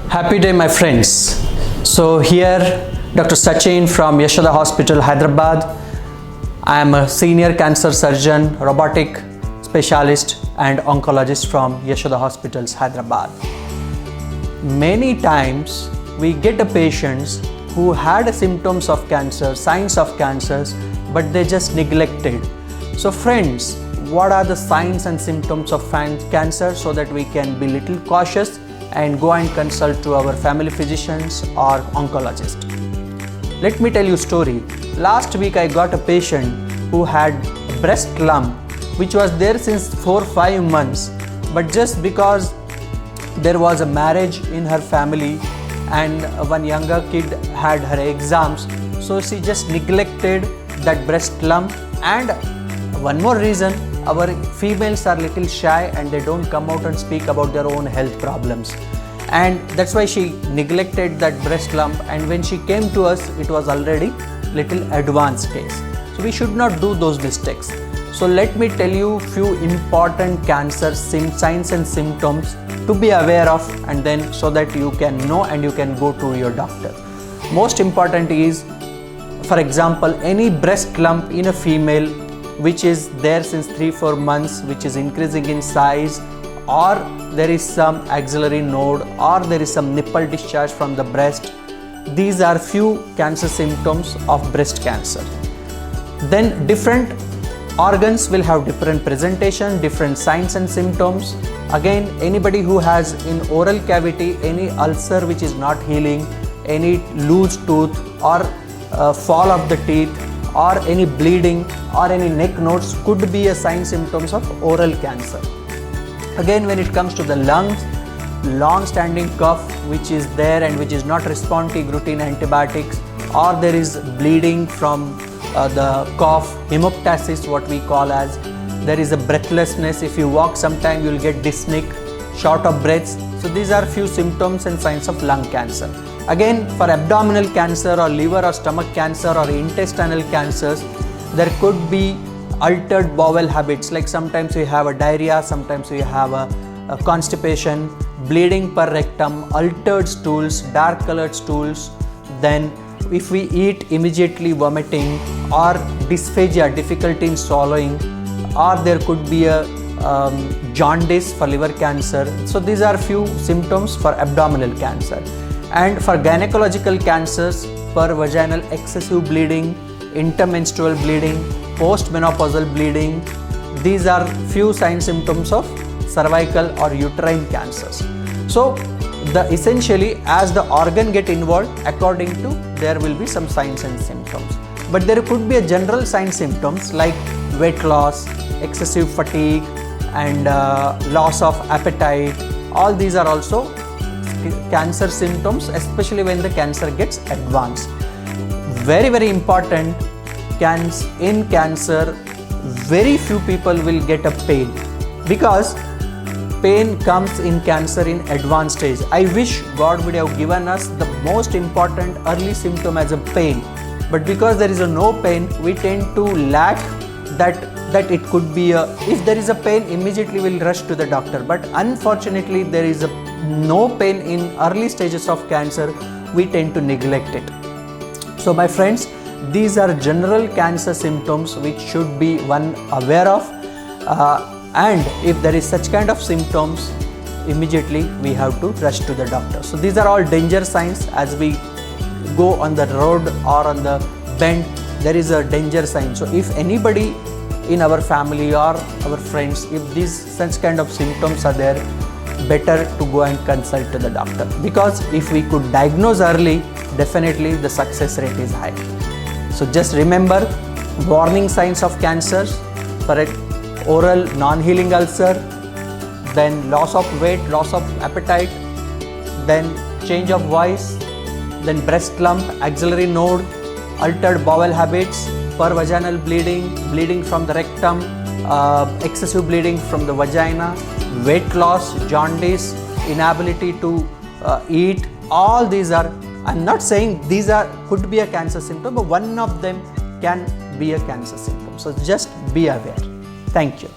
Happy day, my friends. So here Dr. Sachin from Yashoda Hospital, Hyderabad. I am a senior cancer surgeon, robotic specialist and oncologist from Yashoda Hospitals, Hyderabad. Many times we get a patients who had symptoms of cancer, signs of cancers, but they just neglected. So friends, what are the signs and symptoms of cancer so that we can be little cautious and go and consult to our family physicians or oncologist. Let me tell you a story. Last week I got a patient who had a breast lump which was there since 4-5 months, but just because there was a marriage in her family and one younger kid had her exams, so she just neglected that breast lump. And one more reason, our females are little shy and they don't come out and speak about their own health problems, and that's why she neglected that breast lump, and when she came to us it was already little advanced case. So we should not do those mistakes. So let me tell you few important cancer signs and symptoms to be aware of, and then so that you can know and you can go to your doctor. Most important is, for example, any breast lump in a female which is there since 3-4 months, which is increasing in size, or there is some axillary node, or there is some nipple discharge from the breast. These are few cancer symptoms of breast cancer. Then different organs will have different presentation, different signs and symptoms. Again, anybody who has in oral cavity any ulcer which is not healing, any loose tooth or fall of the teeth, or any bleeding or any neck nodes could be a sign symptoms of oral cancer. Again, when it comes to the lungs, long-standing cough which is there and which is not responding to routine antibiotics, or there is bleeding from the cough, hemoptysis what we call as, there is a breathlessness, if you walk sometime you will get dyspneic, short of breaths. So these are few symptoms and signs of lung cancer. Again, for abdominal cancer or liver or stomach cancer or intestinal cancers, there could be altered bowel habits, like sometimes we have a diarrhea, sometimes we have a constipation, bleeding per rectum, altered stools, dark colored stools. Then if we eat, immediately vomiting, or dysphagia, difficulty in swallowing, or there could be a jaundice for liver cancer. So these are few symptoms for abdominal cancer. And for gynecological cancers, per vaginal excessive bleeding, intermenstrual bleeding, postmenopausal bleeding, these are few sign symptoms of cervical or uterine cancers. So essentially as the organ get involved, according to there will be some signs and symptoms. But there could be a general sign symptoms like weight loss, excessive fatigue, and loss of appetite. All these are also cancer symptoms, especially when the cancer gets advanced. Very important, in cancer very few people will get a pain, because pain comes in cancer in advanced stage. I wish God would have given us the most important early symptom as a pain, but because there is no pain, we tend to lack that it could be if there is a pain, immediately we'll rush to the doctor. But unfortunately there is no pain in early stages of cancer, we tend to neglect it. So my friends, these are general cancer symptoms which should be one aware of, and if there is such kind of symptoms, immediately we have to rush to the doctor. So these are all danger signs. As we go on the road or on the bend, there is a danger sign. So if anybody in our family or our friends, if these such kind of symptoms are there, better to go and consult to the doctor, because if we could diagnose early, definitely the success rate is high. So just remember, warning signs of cancers: for oral non-healing ulcer, then loss of weight, loss of appetite, then change of voice, then breast lump, axillary node, altered bowel habits, per vaginal bleeding, bleeding from the rectum, excessive bleeding from the vagina, weight loss, jaundice, inability to eat. All these are, I'm not saying these could be a cancer symptom, but one of them can be a cancer symptom. So just be aware. Thank you.